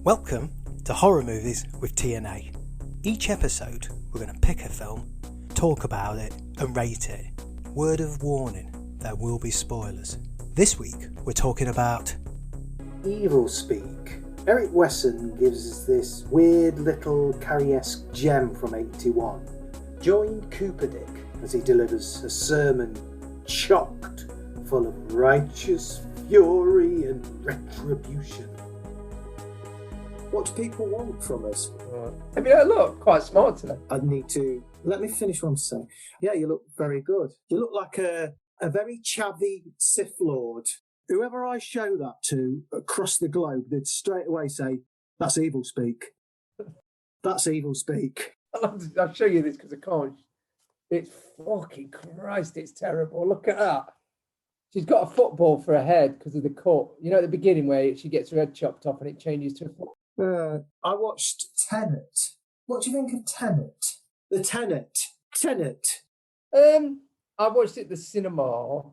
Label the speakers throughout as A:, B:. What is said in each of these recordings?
A: Welcome to Horror Movies with TNA. Each episode, we're going to pick a film, talk about it, and rate it. Word of warning, there will be spoilers. This week, we're talking about
B: Evilspeak. Eric Wesson gives us this weird little Carrie-esque gem from 81. Join Cooper Dick as he delivers a sermon chocked full of righteous fury and retribution. What do people want from us?
C: I mean, I look quite smart today.
B: I need to... Let me finish what I'm saying. Yeah, you look very good. You look like a very chavvy Sith Lord. Whoever I show that to across the globe, they'd straight away say, that's Evilspeak. That's Evilspeak.
C: I'll show you this because I can't. It's fucking Christ, it's terrible. Look at that. She's got a football for her head because of the cut. You know, at the beginning where she gets her head chopped off and it changes to a football.
B: I watched Tenet. What do you think of Tenet? The Tenet.
C: I watched it at the cinema.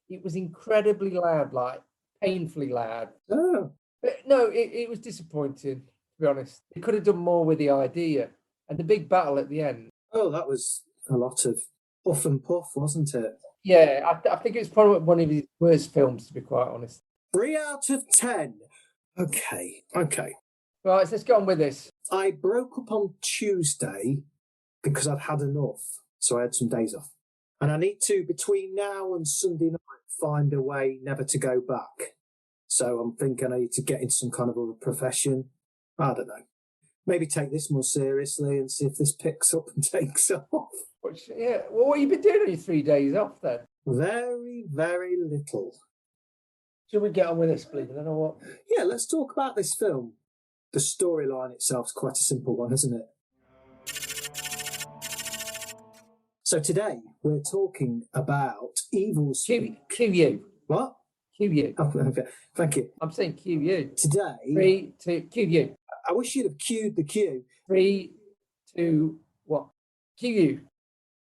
C: It was incredibly loud, like painfully loud.
B: Oh.
C: But no, it was disappointing, to be honest. They could have done more with the idea. And the big battle at the end.
B: Oh, that was a lot of puff and puff, wasn't it?
C: Yeah, I think it's probably one of his worst films, to be quite honest.
B: 3 out of 10. Okay.
C: Right, so let's get on with this.
B: I broke up on Tuesday because I'd had enough, so I had some days off. And I need to, between now and Sunday night, find a way never to go back. So I'm thinking I need to get into some kind of other profession. I don't know. Maybe take this more seriously and see if this picks up and takes off.
C: Yeah, well, what have you been doing on your 3 days off then?
B: Very, very little.
C: Should we get on with this, please? I don't know what.
B: Yeah, let's talk about this film. The storyline itself is quite a simple one, isn't it? So today we're talking about Evilspeak.
C: QU.
B: What?
C: QU.
B: Oh, okay. Thank you.
C: I'm saying QU.
B: Today...
C: 3, 2, QU.
B: I wish you'd have cued the cue.
C: 3, 2, what? QU.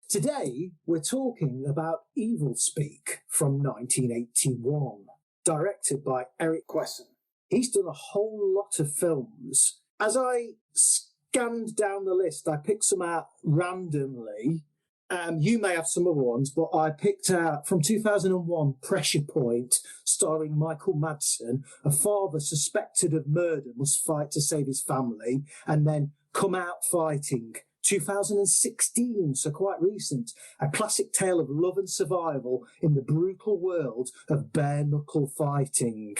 B: Today we're talking about Evilspeak from 1981, directed by Eric Wesson. He's done a whole lot of films. As I scanned down the list, I picked some out randomly. You may have some other ones, but I picked out from 2001 Pressure Point, starring Michael Madsen. A father suspected of murder must fight to save his family, and then Come Out Fighting. 2016, so quite recent. A classic tale of love and survival in the brutal world of bare-knuckle fighting.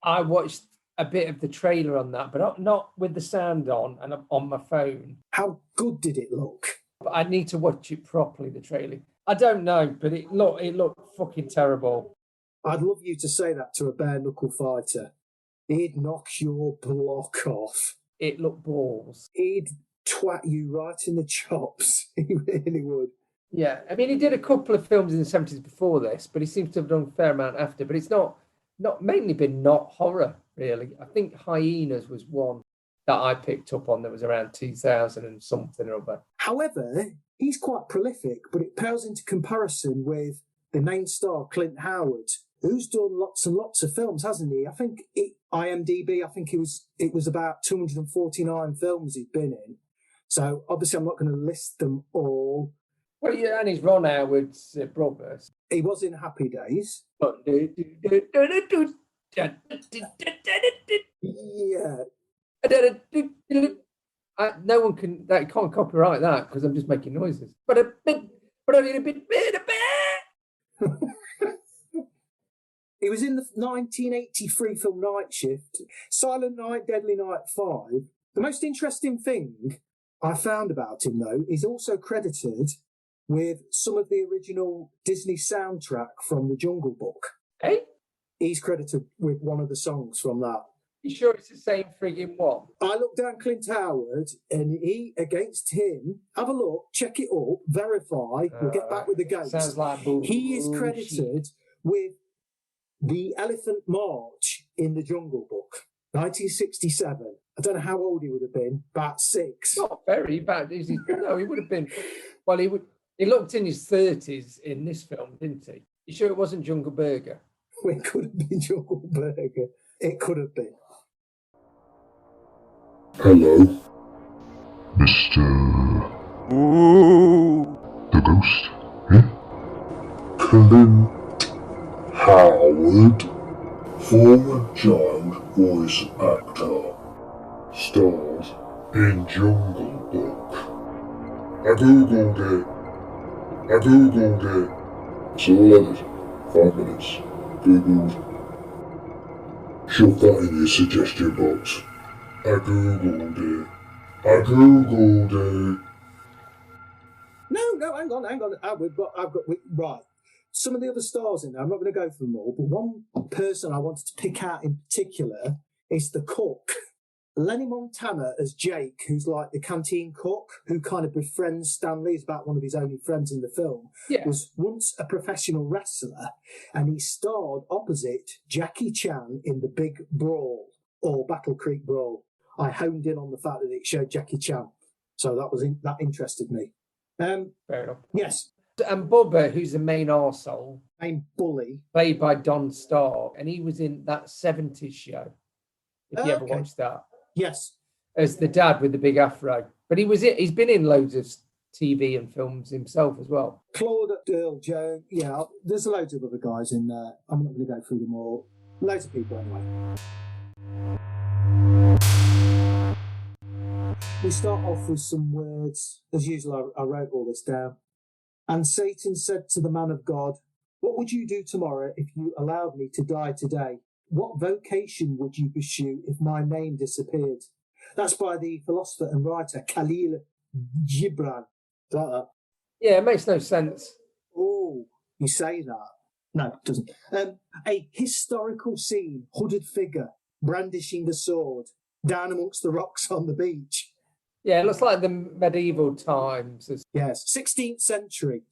C: I watched a bit of the trailer on that, but not with the sound on and on my phone.
B: How good did it look?
C: But I need to watch it properly, the trailer. I don't know, but it looked fucking terrible.
B: I'd love you to say that to a bare-knuckle fighter. He'd knock your block off.
C: It looked balls.
B: He'd twat you right in the chops. He really would.
C: Yeah, I mean, he did a couple of films in the 70s before this, but he seems to have done a fair amount after. But it's not mainly been not horror, really. I think Hyenas was one that I picked up on that was around 2000 and something or other. However,
B: he's quite prolific, but it pales into comparison with the main star, Clint Howard, who's done lots and lots of films, hasn't he? I think IMDb, I think it was about 249 films he'd been in. So obviously I'm not going to list them all.
C: Well, yeah, and he's Ron Howard's brother.
B: He was in Happy Days. Yeah.
C: No one can. They can't copyright that because I'm just making noises.
B: He was in the 1983 film Night Shift, Silent Night, Deadly Night 5. The most interesting thing I found about him, though, is also credited with some of the original Disney soundtrack from The Jungle Book.
C: Hey?
B: He's credited with one of the songs from that.
C: You sure it's the same frigging one?
B: I looked down Clint Howard, and against him, have a look, check it up, verify, we'll get back with the ghost.
C: Sounds like bullshit.
B: He is credited with the Elephant March in The Jungle Book, 1967. I don't know how old he would have been, about 6.
C: Not very bad. No, he would have been. Well, he looked in his 30s in this film, didn't he? You sure it wasn't Jungle Burger?
B: It could have been Jungle Burger. It could have been.
D: Hello, Mr. The Ghost, eh? Clint Howard, former child voice actor, stars in Jungle Book. I googled it. It's all in it. 5 minutes. Googled. Shove that in your suggestion box. I googled it.
B: No, hang on. Right. Some of the other stars in there, I'm not going to go through them all, but one person I wanted to pick out in particular is the cook. Lenny Montana as Jake, who's like the canteen cook, who kind of befriends Stanley, is about one of his only friends in the film, was once a professional wrestler, and he starred opposite Jackie Chan in The Big Brawl, or Battle Creek Brawl. I honed in on the fact that it showed Jackie Chan, so that interested me.
C: Fair enough.
B: Yes.
C: And Bubba, who's the main arsehole,
B: named Bully,
C: played by Don Stark, and he was in that 70s show, if you ever watched that.
B: Yes.
C: As the dad with the big afro. But he's been in loads of TV and films himself as well.
B: Claude Earl Jones, yeah, there's loads of other guys in there. I'm not going to go through them all. Loads of people anyway. We start off with some words. As usual, I wrote all this down. And Satan said to the man of God, "What would you do tomorrow if you allowed me to die today? What vocation would you pursue if my name disappeared?" That's by the philosopher and writer Khalil Gibran. Like that.
C: Yeah, it makes no sense.
B: Oh, you say that. No, it doesn't. A historical scene, hooded figure, brandishing a sword, down amongst the rocks on the beach.
C: Yeah, it looks like the medieval times.
B: Yes, 16th century.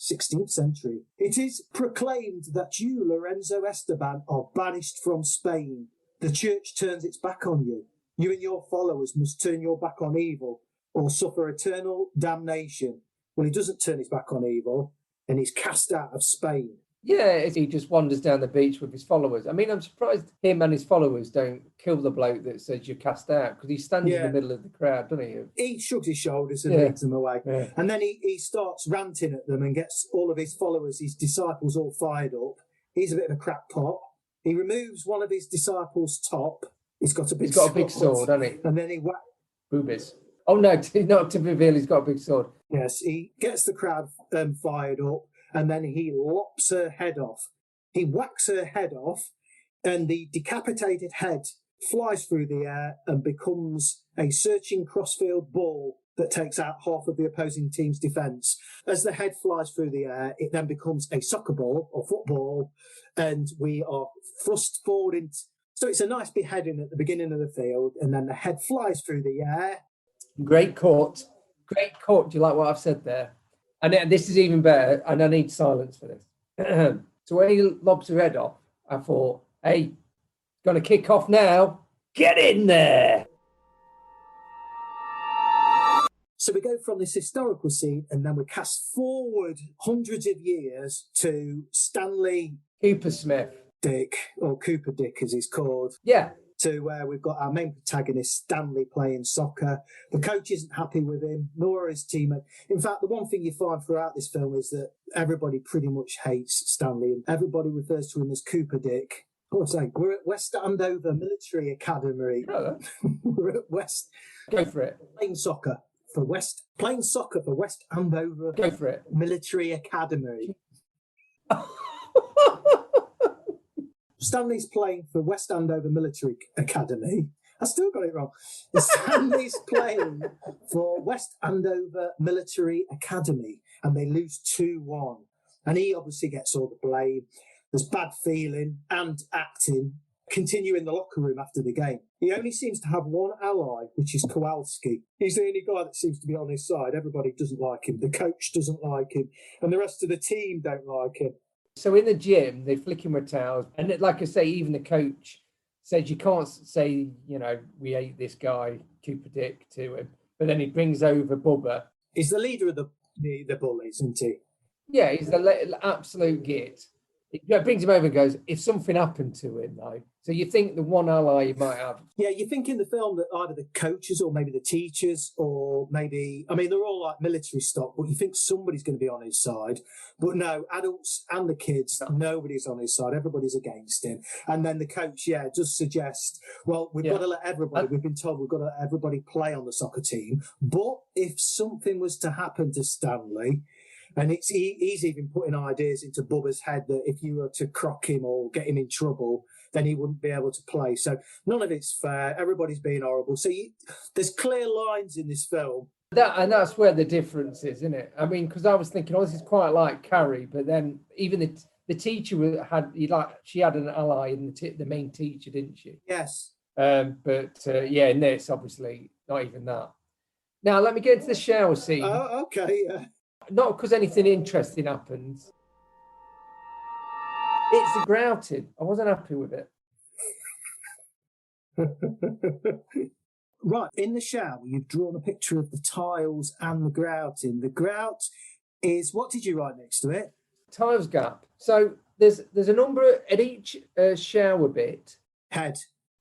B: It is proclaimed that you, Lorenzo Esteban, are banished from Spain. The church turns its back on you. You and your followers must turn your back on evil or suffer eternal damnation. Well, he doesn't turn his back on evil, and he's cast out of Spain.
C: Yeah, he just wanders down the beach with his followers. I mean, I'm surprised him and his followers don't kill the bloke that says you're cast out, because he stands in the middle of the crowd, doesn't he?
B: He shrugs his shoulders and leads them away.
C: Yeah.
B: And then he starts ranting at them and gets all of his followers, his disciples, all fired up. He's a bit of a crackpot. He removes one of his disciples' top. He's got a big
C: sword, hasn't he?
B: And then he
C: boobies. Oh, no, not to reveal he's got a big sword.
B: Yes, he gets the crowd fired up, and then he lops her head off. He whacks her head off, and the decapitated head flies through the air and becomes a searching crossfield ball that takes out half of the opposing team's defence. As the head flies through the air, it then becomes a soccer ball or football, and we are thrust forward into... So it's a nice beheading at the beginning of the field, and then the head flies through the air.
C: Great court. Do you like what I've said there? And this is even better, and I need silence for this. So when he lobs her head off, I thought, hey, going to kick off now. Get in there.
B: So we go from this historical scene, and then we cast forward hundreds of years to Stanley
C: Cooper
B: Dick, or Cooper Dick as he's called.
C: Yeah.
B: To where we've got our main protagonist, Stanley, playing soccer. The coach isn't happy with him, nor his teammate. In fact, the one thing you find throughout this film is that everybody pretty much hates Stanley, and everybody refers to him as Cooper Dick. Oh, sorry, we're at West Andover Military Academy. We're at West.
C: Go for it.
B: Playing soccer for West Andover.
C: Go for it.
B: Military Academy. Stanley's playing for West Andover Military Academy. I still got it wrong. Stanley's playing for West Andover Military Academy, and they lose 2-1. And he obviously gets all the blame. There's bad feeling and acting. Continue in the locker room after the game. He only seems to have one ally, which is Kowalski. He's the only guy that seems to be on his side. Everybody doesn't like him. The coach doesn't like him. And the rest of the team don't like him.
C: So in the gym, they flick him with towels. And like I say, even the coach said, you can't say, we hate this guy, Cooper Dick, to him. But then he brings over Bubba.
B: He's the leader of the bullies, isn't he?
C: Yeah, he's the absolute git. It brings him over and goes, if something happened to him, though. So you think the one ally you might have.
B: Yeah, you think in the film that either the coaches or maybe the teachers or maybe, I mean, they're all like military stock, but you think somebody's going to be on his side. But no, adults and the kids, nobody's on his side. Everybody's against him. And then the coach, does suggest, well, we've got to let everybody, we've been told we've got to let everybody play on the soccer team. But if something was to happen to Stanley, and he's even putting ideas into Bubba's head that if you were to crock him or get him in trouble, then he wouldn't be able to play. So none of it's fair. Everybody's being horrible. So there's clear lines in this film.
C: And that's where the difference is, isn't it? I mean, because I was thinking, this is quite like Carrie, but then even the teacher she had an ally in the main teacher, didn't she?
B: Yes.
C: In this, obviously, not even that. Now, let me get into the shower scene.
B: Oh, okay, yeah.
C: Not because anything interesting happens. It's the grouting. I wasn't happy with it.
B: Right, in the shower, you've drawn a picture of the tiles and the grouting. The grout is, what did you write next to it?
C: Tiles gap. So there's a number at each shower bit.
B: Head.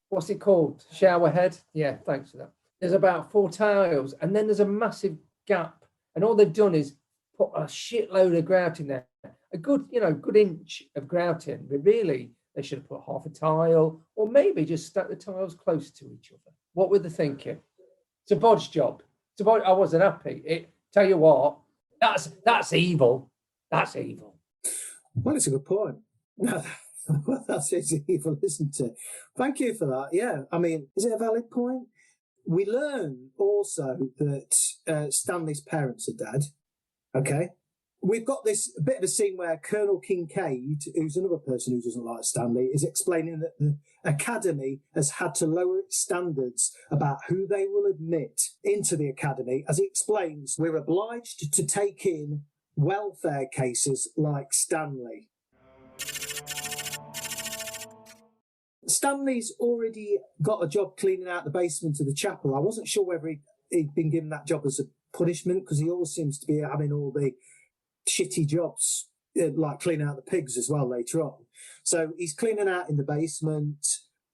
C: What's it called? Shower head? Yeah, thanks for that. There's about 4 tiles, and then there's a massive gap. And all they've done is put a shitload of grouting there. A good inch of grouting. But really, they should have put half a tile, or maybe just stack the tiles close to each other. What were they thinking? It's a bodge job. I wasn't happy. Tell you what, that's evil. That's evil.
B: Well, it's a good point. That's evil, isn't it? Thank you for that. Yeah, I mean, is it a valid point? We learn also that Stanley's parents are dead. Okay. We've got this bit of a scene where Colonel Kincaid, who's another person who doesn't like Stanley, is explaining that the Academy has had to lower its standards about who they will admit into the Academy. As he explains, we're obliged to take in welfare cases like Stanley. Stanley's already got a job cleaning out the basement of the chapel. I wasn't sure whether he'd been given that job as a punishment, because he always seems to be having all the shitty jobs, like cleaning out the pigs as well later on. So he's cleaning out in the basement.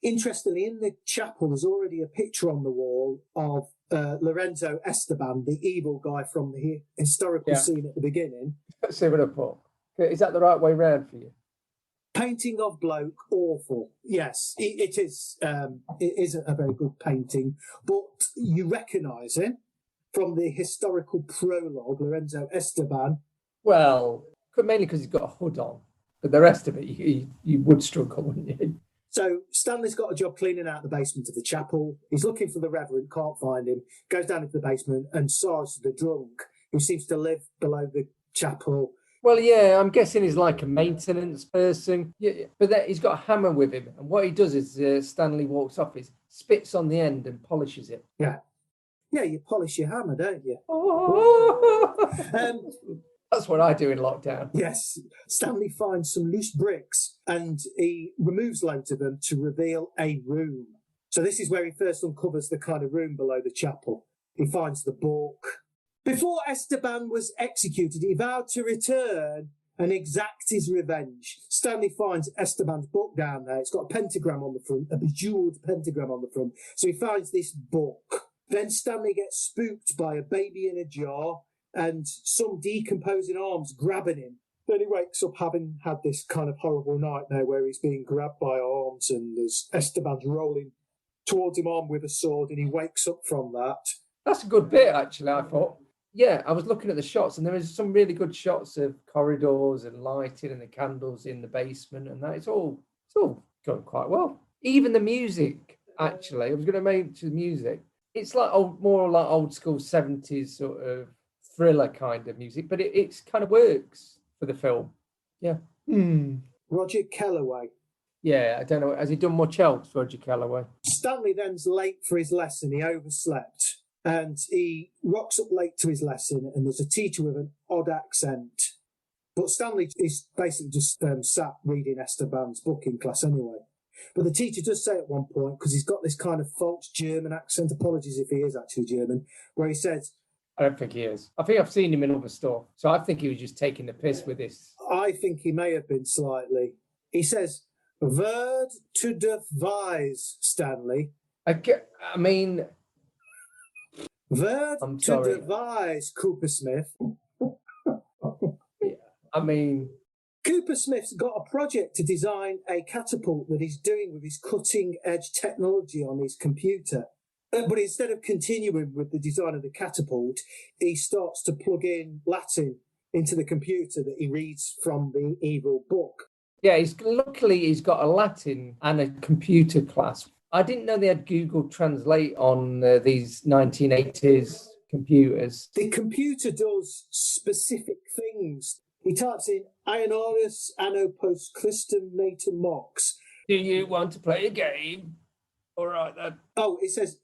B: Interestingly, in the chapel, there's already a picture on the wall of Lorenzo Esteban, the evil guy from the historical scene at the beginning.
C: Let's see what I put. Is that the right way round for you?
B: Painting of bloke, awful. Yes, it is. It isn't a very good painting, but you recognise him from the historical prologue, Lorenzo Esteban.
C: Well, mainly because he's got a hood on, but the rest of it, you would struggle, wouldn't you?
B: So Stanley's got a job cleaning out the basement of the chapel. He's looking for the Reverend, can't find him, goes down into the basement, and Sarge, the drunk, who seems to live below the chapel.
C: Well, yeah, I'm guessing he's like a maintenance person. Yeah, but he's got a hammer with him, and what he does is Stanley walks off, he spits on the end and polishes it.
B: Yeah. Yeah, you polish your hammer, don't you?
C: That's what I do in lockdown.
B: Yes. Stanley finds some loose bricks and he removes loads of them to reveal a room. So this is where he first uncovers the kind of room below the chapel. He finds the book. Before Esteban was executed, he vowed to return and exact his revenge. Stanley finds Esteban's book down there. It's got a pentagram on the front, a bejeweled pentagram on the front. So he finds this book. Then Stanley gets spooked by a baby in a jar and some decomposing arms grabbing him. Then he wakes up having had this kind of horrible nightmare where he's being grabbed by arms and there's Esteban's rolling towards him armed with a sword, and he wakes up from that.
C: That's a good bit, actually, I thought. Yeah, I was looking at the shots, and there is some really good shots of corridors and lighting and the candles in the basement, and that it's all going quite well. Even the music, actually, I was going to mention the music. It's like more like old school 70s sort of thriller kind of music, but it kind of works for the film. Yeah.
B: Roger Kellaway.
C: Yeah, I don't know. Has he done much else, Roger Kellaway?
B: Stanley then's late for his lesson. He overslept. And he rocks up late to his lesson, and there's a teacher with an odd accent. But Stanley is basically just sat reading Esteban's book in class anyway. But the teacher does say at one point, because he's got this kind of false German accent, apologies if he is actually German, where he says...
C: I don't think he is. I think I've seen him in other stuff. So I think he was just taking the piss with this.
B: I think he may have been slightly. He says, "Word to devise, Stanley."
C: I mean,
B: Word
C: I'm
B: to
C: sorry.
B: devise, Cooper Smith.
C: I mean,
B: Cooper Smith's got a project to design a catapult that he's doing with his cutting-edge technology on his computer. But instead of continuing with the design of the catapult, he starts to plug in Latin into the computer that he reads from the evil book.
C: yeah, luckily he's got a Latin and a computer class. I didn't know they had Google Translate on these 1980s computers.
B: The computer does specific things. He types in Ionorus anno post Christum natum mox.
C: Do you want to play a game? All right, then.
B: Oh, it says,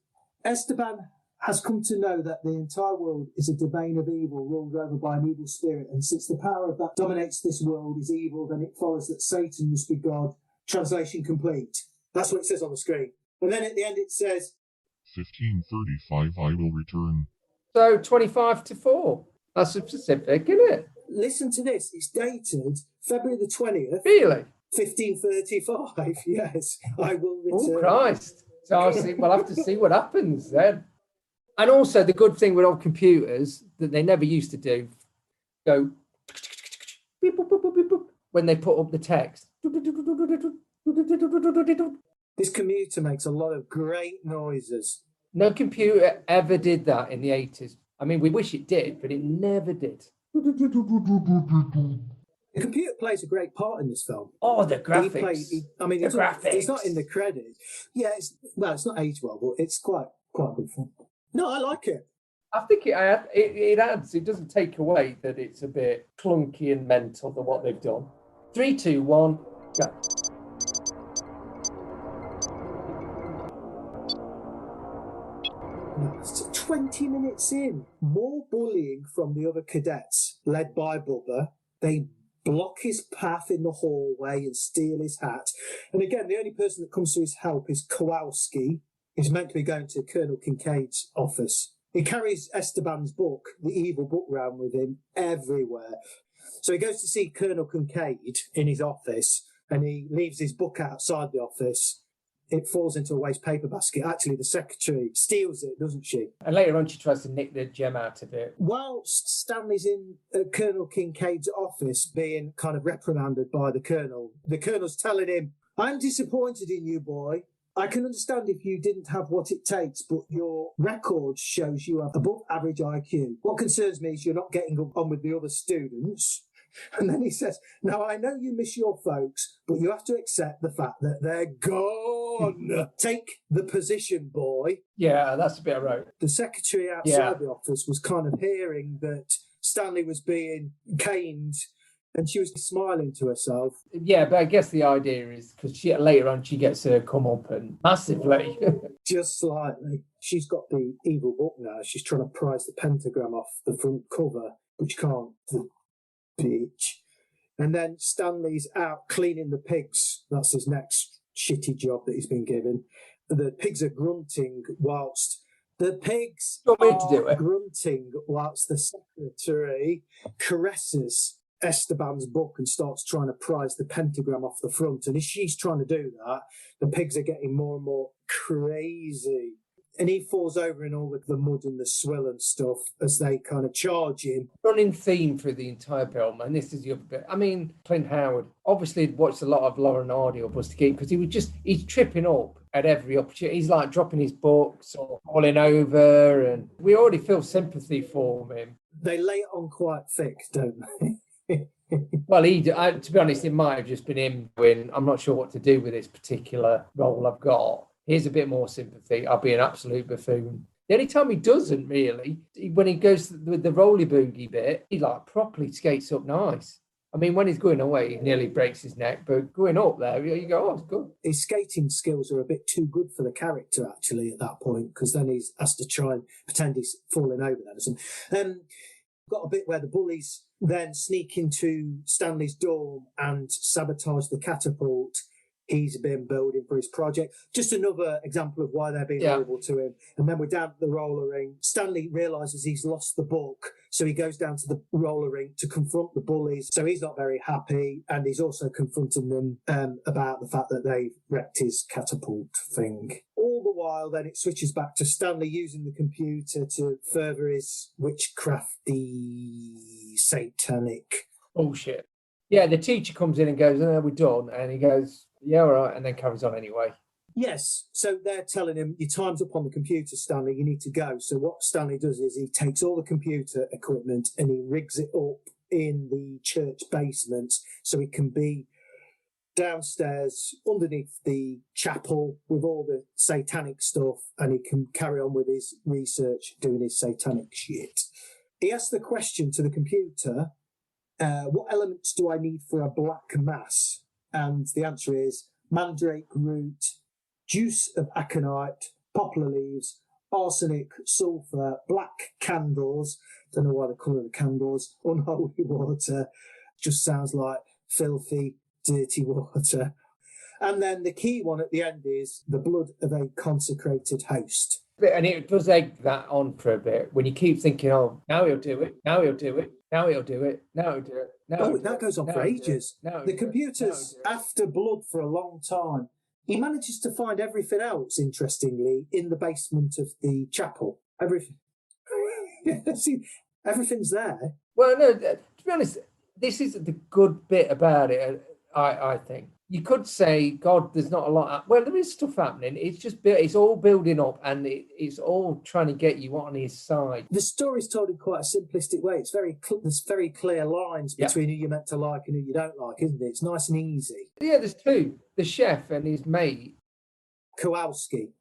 B: Esteban has come to know that the entire world is a domain of evil ruled over by an evil spirit, and since the power of that dominates this world is evil, then it follows that Satan must be God. Translation complete. That's what it says on the screen. And then at the end it says,
D: 15:35 I will return.
C: So 25 to 4. That's specific, isn't it?
B: listen to this, it's dated February the 20th.
C: Really?
B: 1535, yes, I will return.
C: Oh, Christ. So we'll have to see what happens then. And also the good thing with old computers that they never used to do, go beep, boop, boop, boop, beep, boop, when they put up the text.
B: This computer makes a lot of great noises.
C: No computer ever did that in the 80s. I mean, we wish it did, but it never did.
B: The computer plays a great part in this film.
C: Oh, the graphics.
B: Graphics. It's not in the credits. Yeah, it's not aged well, but it's quite good fun. No, I like it.
C: I think it adds. It doesn't take away that it's a bit clunky and mental than what they've done. 3, 2, 1, go.
B: It's 20 minutes in. More bullying from the other cadets, led by Bubba. They block his path in the hallway and steal his hat. And again, the only person that comes to his help is Kowalski. He's meant to be going to Colonel Kincaid's office. He carries Esteban's book, the evil book, round with him everywhere. So he goes to see Colonel Kincaid in his office, and he leaves his book outside the office. It falls into a waste paper basket. Actually, the secretary steals it, doesn't she?
C: And later on, she tries to nick the gem out of it.
B: Whilst Stanley's in Colonel Kincaid's office being kind of reprimanded by the colonel's telling him, "I'm disappointed in you, boy. I can understand if you didn't have what it takes, but your record shows you have above average IQ. What concerns me is you're not getting on with the other students." And then he says, "Now, I know you miss your folks, but you have to accept the fact that they're gone. Take the position, boy."
C: Yeah, that's a bit of rote.
B: The secretary outside the office was kind of hearing that Stanley was being caned, and she was smiling to herself.
C: Yeah, but I guess the idea is because later on she gets her come up and massively.
B: Just slightly. She's got the evil book now. She's trying to prise the pentagram off the front cover, which can't. The bitch. And then Stanley's out cleaning the pigs. That's his next shitty job that he's been given. The pigs are grunting whilst the secretary caresses Esteban's book and starts trying to prise the pentagram off the front. And as she's trying to do that, the pigs are getting more and more crazy. And he falls over in all of the mud and the swill and stuff as they kind of charge him.
C: Running theme through the entire film, and this is the other bit. I mean, Clint Howard obviously watched a lot of Law and Order Buster Keaton because he's tripping up at every opportunity. He's like dropping his books or falling over, and we already feel sympathy for him.
B: They lay it on quite thick, don't they?
C: Well, to be honest, it might have just been him going, "I'm not sure what to do with this particular role I've got. Here's a bit more sympathy. I'll be an absolute buffoon." The only time he doesn't really, when he goes with the roly boogie bit, he like properly skates up nice. I mean, when he's going away, he nearly breaks his neck, but going up there, you go, "Oh, it's good." His
B: skating skills are a bit too good for the character, actually, at that point, because then he has to try and pretend he's falling over there or something. Got a bit where the bullies then sneak into Stanley's dorm and sabotage the catapult he's been building for his project. Just another example of why they're being horrible to him. And then we're down at the roller ring. Stanley realises he's lost the book, So he goes down to the roller rink to confront the bullies. So he's not very happy. And he's also confronting them about the fact that they've wrecked his catapult thing. All the while, then it switches back to Stanley using the computer to further his witchcrafty, satanic
C: bullshit. Yeah, the teacher comes in and goes, "Oh, we're done," and he goes, "Yeah, all right," and then carries on anyway.
B: Yes, so they're telling him, your time's up on the computer, Stanley, you need to go. So what Stanley does is he takes all the computer equipment and he rigs it up in the church basement so it can be downstairs underneath the chapel with all the satanic stuff, and he can carry on with his research doing his satanic shit. He asks the question to the computer, what elements do I need for a black mass? And the answer is mandrake root, juice of aconite, poplar leaves, arsenic, sulphur, black candles. Don't know why the colour of the candles. Unholy water. Just sounds like filthy, dirty water. And then the key one at the end is the blood of a consecrated host.
C: And it does egg that on for a bit when you keep thinking, oh, now he'll do it, now he'll do it, now he'll do it, now he'll do it.
B: That goes on for ages. The computer's after blood for a long time. He manages to find everything else, interestingly, in the basement of the chapel. Everything. Everything's there.
C: Well, no, to be honest, this is the good bit about it, I think. You could say, God, there's not a lot. Well, there is stuff happening. It's just, it's all building up and it's all trying to get you on his side.
B: The story's told in quite a simplistic way. There's very clear lines between who you're meant to like and who you don't like, isn't it? It's nice and easy.
C: Yeah, there's two. The chef and his mate.
B: Kowalski.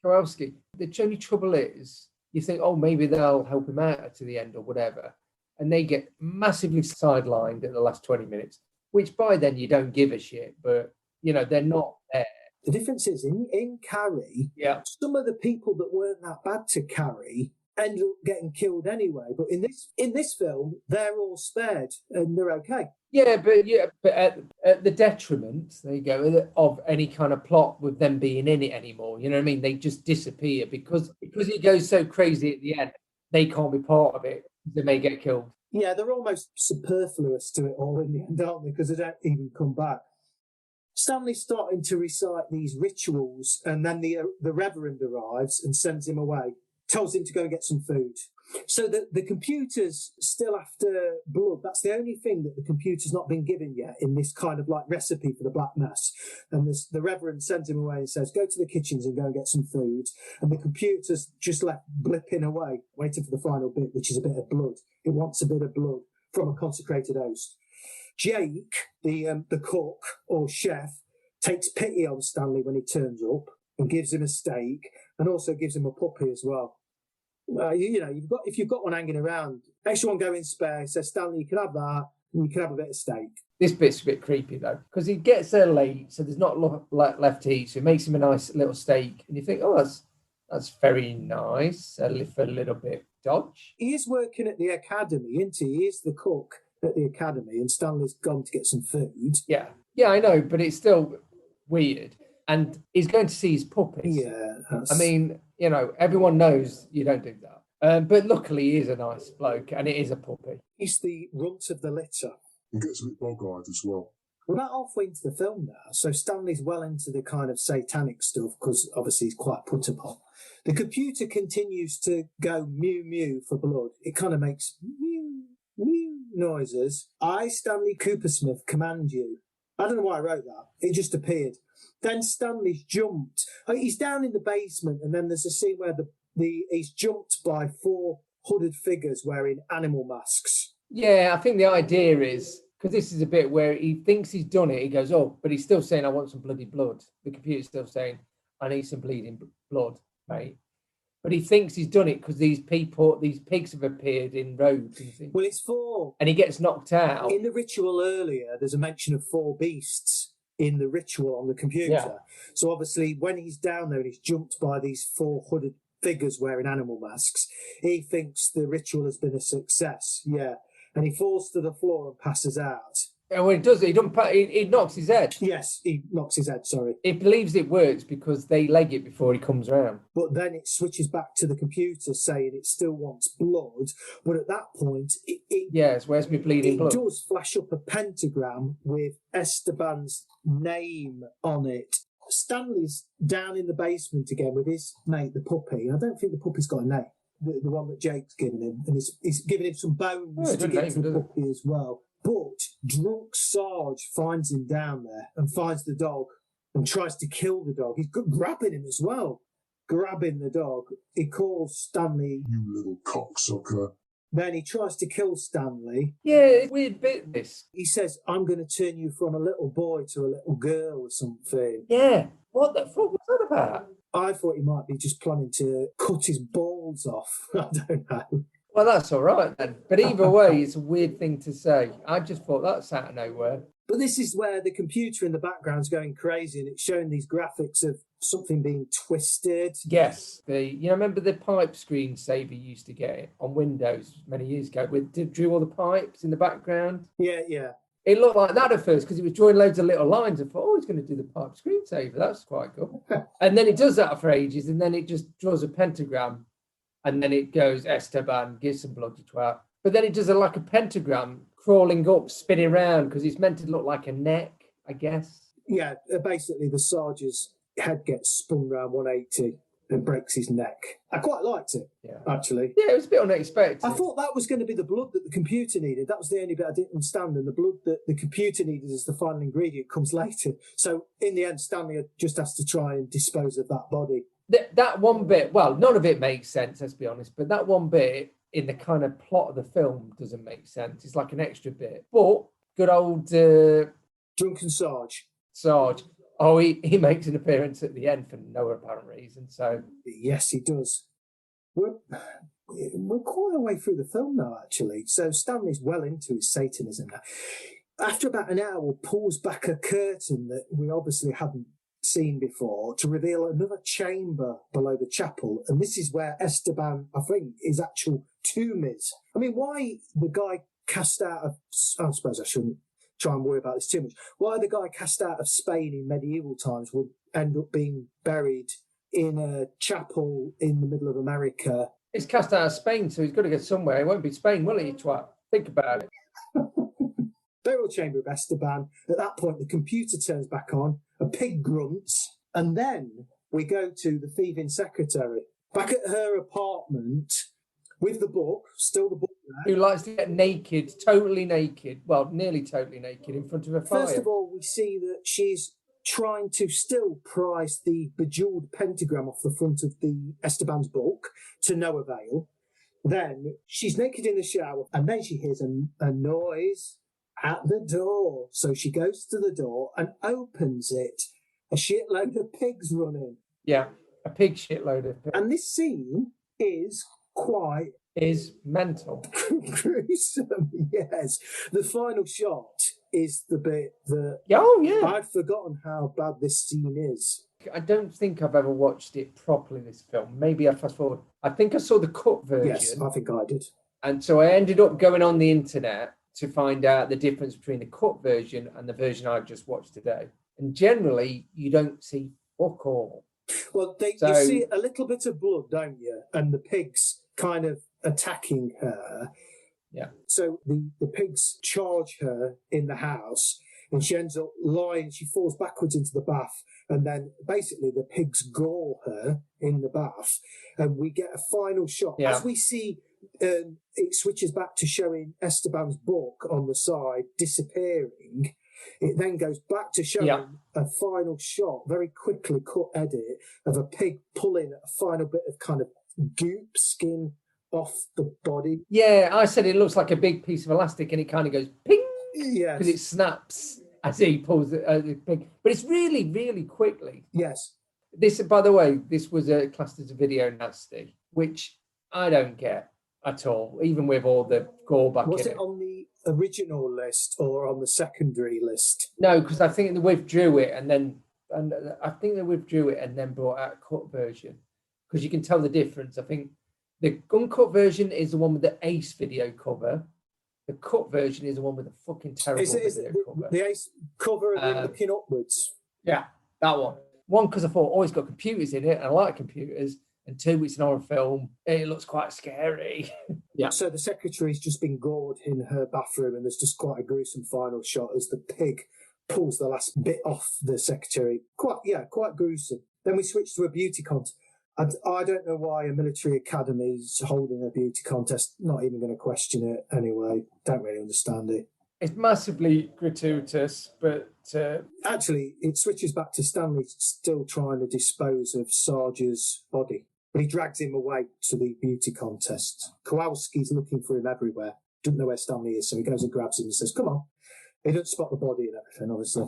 C: The only trouble is, you think, oh, maybe they'll help him out to the end or whatever. And they get massively sidelined in the last 20 minutes. Which by then you don't give a shit, but, they're not there.
B: The difference is in Carrie, some of the people that weren't that bad to Carrie ended up getting killed anyway. But in this film, they're all spared and they're okay.
C: Yeah, but at the detriment, there you go, of any kind of plot with them being in it anymore. You know what I mean? They just disappear because it goes so crazy at the end. They can't be part of it. They may get killed.
B: Yeah, they're almost superfluous to it all in the end, aren't they? Because they don't even come back. Stanley's starting to recite these rituals, and then the Reverend arrives and sends him away, tells him to go and get some food. So the computer's still after blood. That's the only thing that the computer's not been given yet in this kind of like recipe for the Black Mass. And the Reverend sends him away and says, go to the kitchens and go and get some food. And the computer's just left blipping away, waiting for the final bit, which is a bit of blood. It wants a bit of blood from a consecrated host. Jake, the cook or chef, takes pity on Stanley when he turns up and gives him a steak and also gives him a puppy as well. If you've got one hanging around, extra one going spare, says, Stanley, you can have that, and you can have a bit of steak.
C: This bit's a bit creepy, though, because he gets there late, so there's not left to eat, so he makes him a nice little steak, and you think, oh, that's very nice, for a little bit dodge.
B: He is working at the academy, isn't he? He is the cook at the academy, and Stanley's gone to get some food.
C: Yeah, I know, but it's still weird. And he's going to see his puppies.
B: Yeah.
C: I mean, everyone knows you don't do that. But luckily, he is a nice bloke, and it is a puppy.
B: He's the runt of the litter.
D: He gets a bit bog-eyed as well.
B: We're about halfway into the film now, so Stanley's well into the kind of satanic stuff, because obviously he's quite put upon. The computer continues to go mew mew for blood. It kind of makes mew mew noises. I, Stanley Coopersmith, command you. I don't know why I wrote that. It just appeared. Then Stanley's jumped. He's down in the basement, and then there's a scene where he's jumped by 4 hooded figures wearing animal masks.
C: Yeah, I think the idea is, because this is a bit where he thinks he's done it, he goes, oh, but he's still saying, I want some bloody blood. The computer's still saying, I need some bleeding blood, mate. But he thinks he's done it because these pigs have appeared in robes.
B: Well, it's 4.
C: And he gets knocked out.
B: In the ritual earlier, there's a mention of 4 beasts in the ritual on the computer. Yeah. So obviously when he's down there and he's jumped by these 4 hooded figures wearing animal masks, he thinks the ritual has been a success. Yeah. And he falls to the floor and passes out.
C: And when it does, he knocks his head.
B: Yes, he knocks his head, sorry.
C: He believes it works because they leg it before he comes around.
B: But then it switches back to the computer saying it still wants blood. But at that point,
C: Yes, where's my bleeding blood?
B: It does flash up a pentagram with Esteban's name on it. Stanley's down in the basement again with his mate, the puppy. I don't think the puppy's got a name. The one that Jake's given him. And he's giving him some bones to give to the puppy as well. But drunk Sarge finds him down there and finds the dog and tries to kill the dog. He's grabbing him as well. Grabbing the dog. He calls Stanley,
D: "You little cocksucker."
B: Then he tries to kill Stanley.
C: Yeah, it's weird bit, this.
B: He says, "I'm going to turn you from a little boy to a little girl," or something.
C: Yeah. What the fuck was that about?
B: I thought he might be just planning to cut his balls off. I don't know.
C: Well, that's all right then. But either way, it's a weird thing to say. I just thought that's out of nowhere.
B: But this is where the computer in the background's going crazy and it's showing these graphics of something being twisted.
C: Yes. Remember the pipe screensaver you used to get on Windows many years ago? It drew all the pipes in the background.
B: Yeah.
C: It looked like that at first because he was drawing loads of little lines. I thought, he's going to do the pipe screensaver. That's quite cool. And then it does that for ages and then it just draws a pentagram. And then it goes, Esteban, give some blood, you twat. But then it does like a pentagram crawling up, spinning around, because it's meant to look like a neck, I guess.
B: Yeah, basically the Sarge's head gets spun round 180 and breaks his neck. I quite liked it, actually.
C: Yeah, it was a bit unexpected.
B: I thought that was going to be the blood that the computer needed. That was the only bit I didn't understand. And the blood that the computer needed as the final ingredient comes later. So in the end, Stanley just has to try and dispose of that body.
C: That one bit, well, none of it makes sense, let's be honest, but that one bit in the kind of plot of the film doesn't make sense. It's like an extra bit. But good old...
B: Drunken Sarge.
C: Oh, he makes an appearance at the end for no apparent reason, so...
B: Yes, he does. We're quite a way through the film now, actually. So Stanley's well into his Satanism now. After about an hour, pulls back a curtain that we obviously hadn't seen before to reveal another chamber below the chapel, and this is where Esteban, I think, his actual tomb is. I mean, why the guy cast out of... I suppose I shouldn't try and worry about this too much. Why the guy cast out of Spain in medieval times would end up being buried in a chapel in the middle of America?
C: He's cast out of Spain, so he's got to get somewhere. It won't be Spain, will it, you twat? Think about it.
B: Burial chamber of Esteban. At that point, the computer turns back on, a pig grunts, and then we go to the thieving secretary. Back at her apartment with the book, still the book there.
C: Who likes to get naked, totally naked, well, nearly totally naked in front of a fire.
B: First of all, we see that she's trying to still prise the bejeweled pentagram off the front of the Esteban's book to no avail. Then she's naked in the shower, and then she hears a noise at the door. So she goes to the door and opens it. A shitload of pigs running.
C: Yeah, a pig shitload of pigs.
B: And this scene is quite...
C: is mental.
B: gruesome, yes. The final shot is the bit that...
C: Oh, yeah.
B: I'd forgotten how bad this scene is.
C: I don't think I've ever watched it properly, this film. Maybe I fast forward. I think I saw the cut version.
B: Yes, I think I did.
C: And so I ended up going on the internet to find out the difference between the cut version and the version I've just watched today. And generally, you don't see fuck all.
B: Well, you see a little bit of blood, don't you? And the pigs kind of attacking her.
C: Yeah.
B: So the pigs charge her in the house, and she ends up lying. She falls backwards into the bath, and then basically the pigs gore her in the bath, and we get a final shot.
C: Yeah.
B: As we see, it switches back to showing Esteban's book on the side disappearing. It then goes back to showing a final shot, very quickly cut edit, of a pig pulling a final bit of kind of goop skin off the body.
C: Yeah, I said it looks like a big piece of elastic and it kind of goes ping.
B: Yes.
C: Because it snaps as he pulls the pig. But it's really, really quickly.
B: Yes.
C: This, by the way, this was classed as a video nasty, which I don't get at all, even with all the gore back in it.
B: Was it on the original list or on the secondary list?
C: No, because I think they withdrew it and then brought out a cut version, because you can tell the difference. I think the uncut version is the one with the Ace video cover. The cut version is the one with the fucking terrible
B: the ace cover of him looking upwards?
C: Yeah, that one. One, because I thought, oh, it's got computers in it, and I like computers. And two, it's an horror film. It looks quite scary. Yeah.
B: So the secretary's just been gored in her bathroom, and there's just quite a gruesome final shot as the pig pulls the last bit off the secretary. Quite gruesome. Then we switch to a beauty contest. I don't know why a military academy is holding a beauty contest. Not even going to question it anyway. Don't really understand it.
C: It's massively gratuitous, but...
B: Actually, it switches back to Stanley still trying to dispose of Sarge's body. But he drags him away to the beauty contest. Kowalski's looking for him everywhere. Doesn't know where Stanley is, so he goes and grabs him and says, come on. He doesn't spot the body and everything, obviously.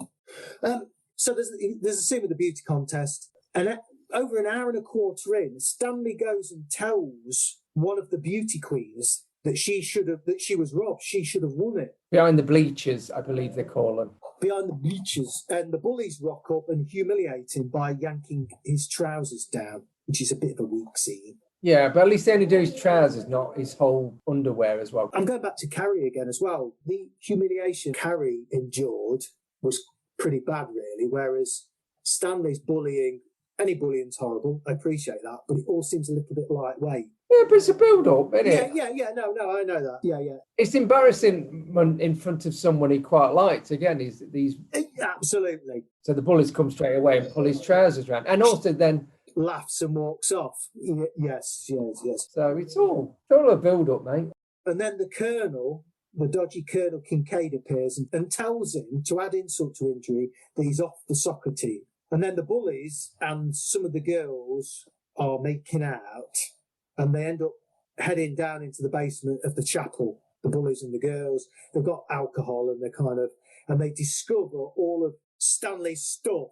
B: So there's a scene with the beauty contest, and over an hour and a quarter in, Stanley goes and tells one of the beauty queens that she was robbed. She should have won it.
C: Behind the bleachers, I believe they call them.
B: Behind the bleachers. And the bullies rock up and humiliate him by yanking his trousers down, which is a bit of a weak scene.
C: Yeah, but at least they only do his trousers, not his whole underwear as well.
B: I'm going back to Carrie again as well. The humiliation Carrie endured was pretty bad, really, whereas Stanley's bullying, any bullying's horrible, I appreciate that, but it all seems a little bit lightway.
C: Yeah, but it's a build-up, isn't it?
B: Yeah, no, I know that. Yeah.
C: It's embarrassing when in front of someone he quite liked. Again, these...
B: Absolutely.
C: So the bullies come straight away and pull his trousers around. And also then...
B: laughs and walks off. Yes.
C: So it's all a build-up, mate.
B: And then the colonel, the dodgy Colonel Kincaid, appears and tells him, to add insult to injury, that he's off the soccer team. And then the bullies and some of the girls are making out, and they end up heading down into the basement of the chapel. The bullies and the girls, they've got alcohol, and they discover all of Stanley's stuff.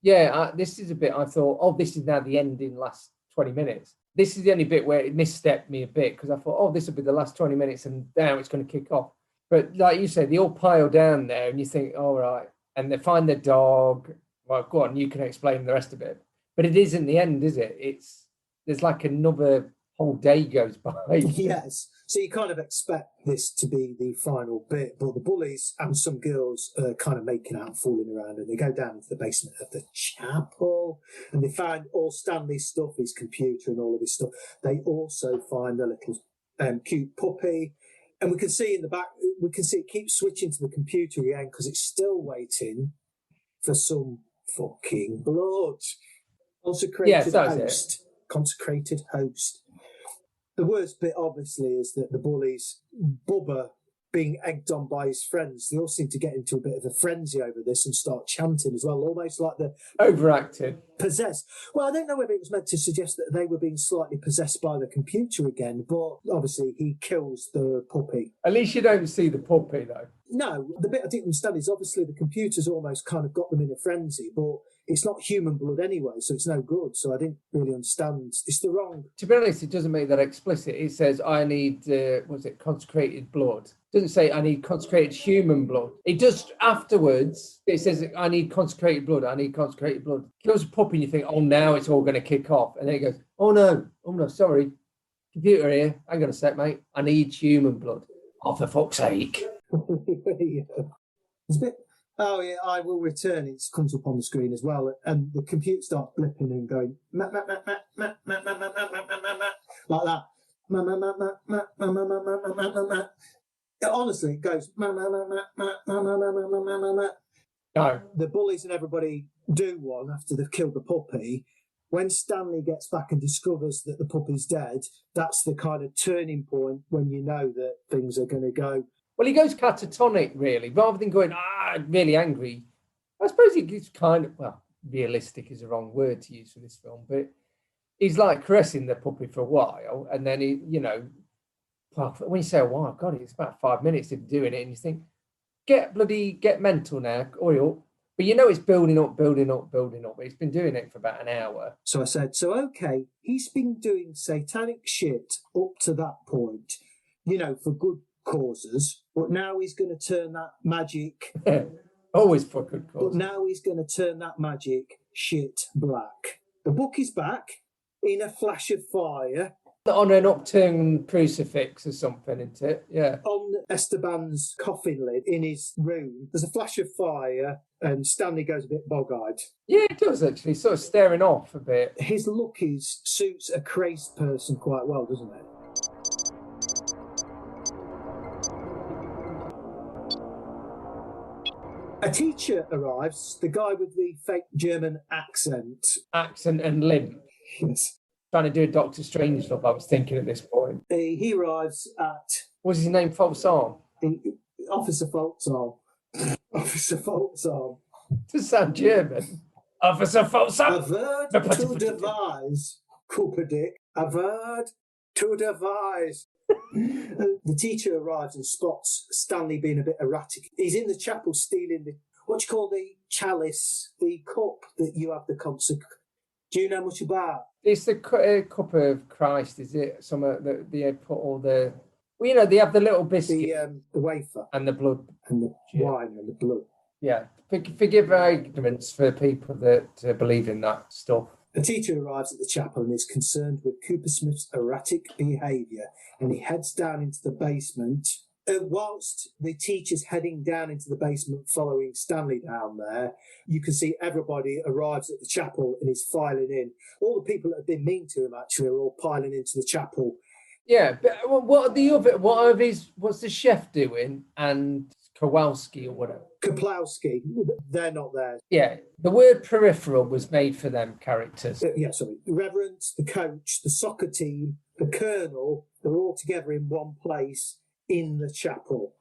C: Yeah, this is a bit I thought, this is now the ending last 20 minutes. This is the only bit where it misstepped me a bit, because I thought, this will be the last 20 minutes and now it's going to kick off. But like you said, they all pile down there and you think, all right. And they find the dog. Well, go on, you can explain the rest of it. But it isn't the end, is it? There's like another whole day goes by.
B: Yes. So you kind of expect this to be the final bit, but the bullies and some girls are kind of making out, fooling around, and they go down into the basement of the chapel, and they find all Stanley's stuff, his computer and all of his stuff. They also find a little cute puppy, and we can see in the back, it keeps switching to the computer again because it's still waiting for some fucking blood. Consecrated host. The worst bit, obviously, is that the bullies, Bubba, being egged on by his friends, they all seem to get into a bit of a frenzy over this and start chanting as well, almost like the
C: overacted.
B: Possessed. Well, I don't know whether it was meant to suggest that they were being slightly possessed by the computer again, but obviously he kills the puppy.
C: At least you don't see the puppy, though.
B: No, the bit I didn't understand is obviously the computer's almost kind of got them in a frenzy, but it's not human blood anyway, so it's no good. So I didn't really understand. It's the wrong...
C: To be honest, it doesn't make that explicit. It says, I need, consecrated blood. It doesn't say, I need consecrated human blood. It just, afterwards, it says, I need consecrated blood. Kills a puppy and you think, now it's all going to kick off. And then it goes, oh no, sorry. Computer here. Hang on a sec, mate. I need human blood. Oh, for fuck's sake.
B: It's a bit... Oh, yeah, I will return. It comes up on the screen as well. And the computer starts blipping and going, like that. Honestly, it goes, no. The bullies and everybody do one after they've killed the puppy. When Stanley gets back and discovers that the puppy's dead, that's the kind of turning point when you know that things are going to go.
C: Well, he goes catatonic, really, rather than going, really angry. I suppose he's kind of, realistic is the wrong word to use for this film, but he's like caressing the puppy for a while, and then he, when you say a while, God, it's about 5 minutes of doing it, and you think, get mental now, oil. But it's building up. It's been doing it for about an hour.
B: So I said, okay, he's been doing satanic shit up to that point, for good causes, but now he's going to turn that magic...
C: Always for good cause.
B: But now he's going to turn that magic shit black. The book is back in a flash of fire.
C: On an upturned crucifix or something, isn't it? Yeah.
B: On Esteban's coffin lid in his room, there's a flash of fire and Stanley goes a bit bog-eyed.
C: Yeah, it does actually. Sort of staring off a bit.
B: His look suits a crazed person quite well, doesn't it? A teacher arrives, the guy with the fake German accent.
C: Accent and limp.
B: Yes.
C: Trying to do a Doctor Strange stuff, I was thinking at this point.
B: He arrives at...
C: Was his name False Arm?
B: Officer False Arm. Officer False Arm.
C: Does sound German. Officer False Arm.
B: A word to devise, Cooper Dick. A word to devise. The teacher arrives and spots Stanley being a bit erratic. He's in the chapel stealing what do you call the chalice, the cup that you have the concert. Do you know much about?
C: It's the cup of Christ, is it? Some that they put all the... Well, you know, they have the little biscuit.
B: The wafer.
C: And the blood.
B: And the wine and the blood.
C: Yeah. Forgive our ignorance for people that believe in that stuff.
B: The teacher arrives at the chapel and is concerned with Cooper Smith's erratic behaviour, and he heads down into the basement. Whilst the teacher's heading down into the basement following Stanley down there, you can see everybody arrives at the chapel and is filing in. All the people that have been mean to him actually are all piling into the chapel.
C: Yeah, but what's the chef doing? And Kowalski or whatever.
B: Kaplowski, they're not there.
C: Yeah, the word peripheral was made for them characters.
B: The Reverend, the coach, the soccer team, the colonel, they're all together in one place in the chapel.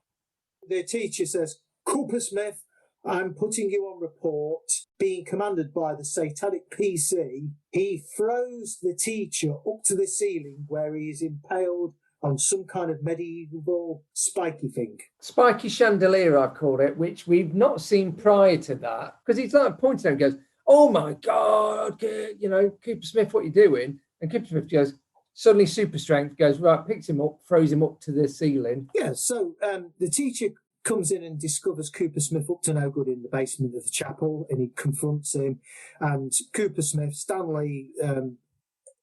B: The teacher says, Cooper Smith, I'm putting you on report. Being commanded by the satanic PC, he throws the teacher up to the ceiling where he is impaled on some kind of medieval spiky thing.
C: Spiky chandelier, I've called it, which we've not seen prior to that. Because he's like pointing and goes, oh my God, you know, Cooper Smith, what are you doing? And Cooper Smith goes, suddenly super strength, goes, right, picks him up, throws him up to the ceiling.
B: Yeah, so the teacher comes in and discovers Cooper Smith up to no good in the basement of the chapel, and he confronts him. And Cooper Smith, Stanley...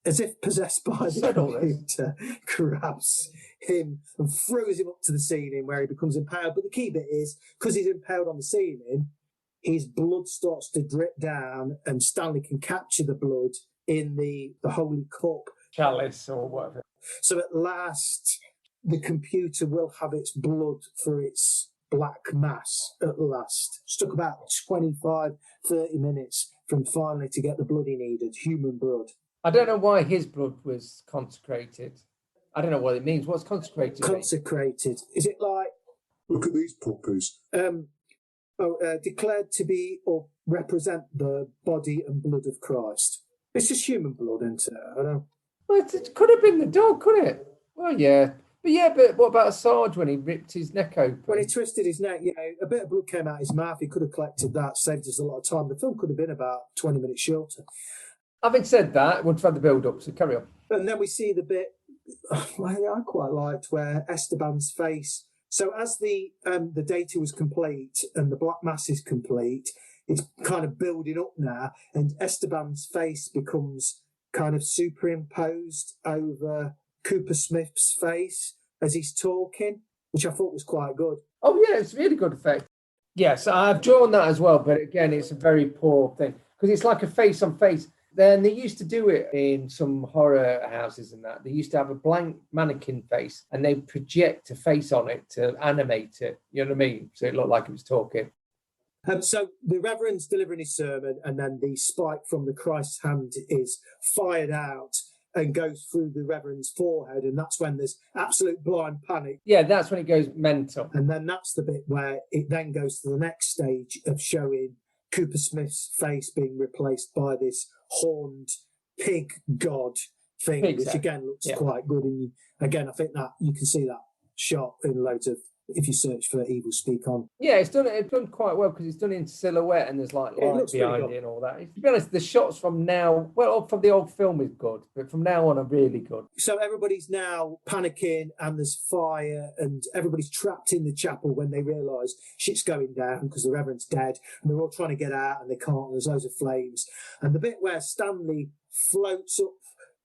B: as if possessed by the computer, grabs him and throws him up to the ceiling where he becomes impaled. But the key bit is, because he's impaled on the ceiling, his blood starts to drip down and Stanley can capture the blood in the holy cup.
C: Chalice or whatever.
B: So at last, the computer will have its blood for its black mass at last. It took about 25, 30 minutes from finally to get the blood he needed, human blood.
C: I don't know why his blood was consecrated. I don't know what it means. What's consecrated?
B: Consecrated. Is it like...
D: Look at these puppies.
B: Declared to be or represent the body and blood of Christ. It's just human blood, isn't it? I don't know.
C: Well, it could have been the dog, couldn't it? Well, yeah. But what about Sarge when he ripped his neck open?
B: When he twisted his neck, a bit of blood came out his mouth. He could have collected that, saved us a lot of time. The film could have been about 20 minutes shorter.
C: Having said that, we'll try the build-up, so carry on.
B: And then we see the bit I quite liked where Esteban's face... So as the data was complete and the black mass is complete, it's kind of building up now, and Esteban's face becomes kind of superimposed over Cooper Smith's face as he's talking, which I thought was quite good.
C: Oh, yeah, it's a really good effect. Yes, I've drawn that as well, but again, it's a very poor thing, because it's like a face-on-face. Then they used to do it in some horror houses and that. They used to have a blank mannequin face and they project a face on it to animate it. You know what I mean? So it looked like it was talking.
B: So the Reverend's delivering his sermon, and then the spike from the Christ's hand is fired out and goes through the Reverend's forehead, and that's when there's absolute blind panic.
C: Yeah, that's when it goes mental.
B: And then that's the bit where it then goes to the next stage of showing Cooper Smith's face being replaced by this horned pig god thing, which again looks quite good. And again, I think that you can see that shot in loads of, if you search for Evilspeak on.
C: Yeah, it's done quite well because it's done in silhouette and there's like light behind it and all that. To be honest, the shots from now, well, from the old film is good, but from now on are really good.
B: So everybody's now panicking and there's fire and everybody's trapped in the chapel when they realise shit's going down because the Reverend's dead and they're all trying to get out and they can't. And there's loads of flames. And the bit where Stanley floats up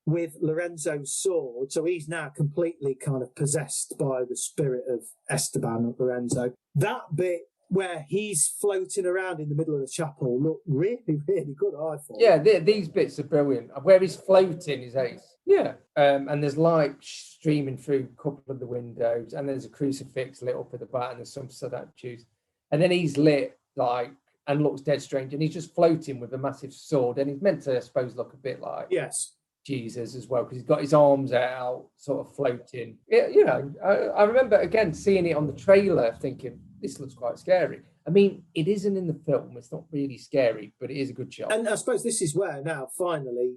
B: with Lorenzo's sword. So he's now completely kind of possessed by the spirit of Esteban Lorenzo. That bit where he's floating around in the middle of the chapel looked really, really good, I thought.
C: Yeah, these bits are brilliant. Where he's floating is ace. Yeah. And there's light streaming through a couple of the windows, and there's a crucifix lit up at the back, and there's some statues. And then he's lit, like, and looks dead strange, and he's just floating with a massive sword, and he's meant to, I suppose, look a bit like Jesus as well, because he's got his arms out, sort of floating. Yeah, I remember, again, seeing it on the trailer, thinking, this looks quite scary. I mean, it isn't in the film. It's not really scary, but it is a good shot.
B: And I suppose this is where now, finally,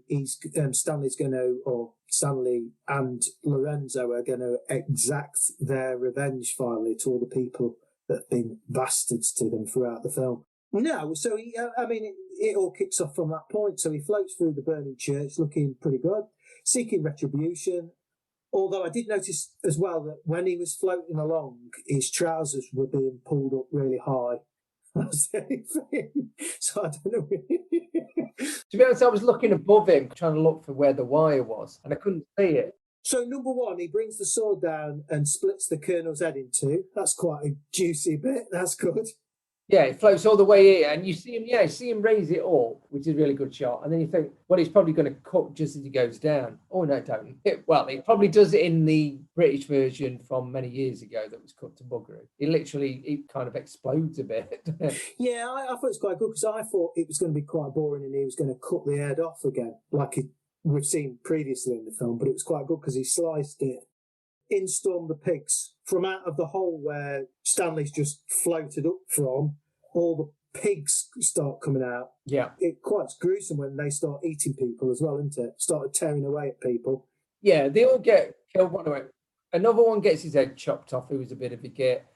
B: Stanley and Lorenzo are going to exact their revenge, finally, to all the people that have been bastards to them throughout the film. No, so it all kicks off from that point. So he floats through the burning church looking pretty good, seeking retribution. Although I did notice as well that when he was floating along, his trousers were being pulled up really high. That's the only thing. So I don't know.
C: To be honest, I was looking above him, trying to look for where the wire was, and I couldn't see it.
B: So number one, he brings the sword down and splits the colonel's head in two. That's quite a juicy bit. That's good.
C: Yeah, it floats all the way here, and you see him raise it up, which is a really good shot. And then you think, well, he's probably going to cut just as he goes down. Oh, no, it don't. It probably does it in the British version from many years ago that was cut to buggery. It kind of explodes a bit.
B: Yeah, I thought it was quite good, because I thought it was going to be quite boring and he was going to cut the head off again, like we've seen previously in the film, but it was quite good because he sliced it. In storm the pigs. From out of the hole where Stanley's just floated up from, all the pigs start coming out.
C: Yeah.
B: It's quite gruesome when they start eating people as well, isn't it? Started tearing away at people.
C: Yeah, they all get killed one way. Another one gets his head chopped off, who was a bit of a git.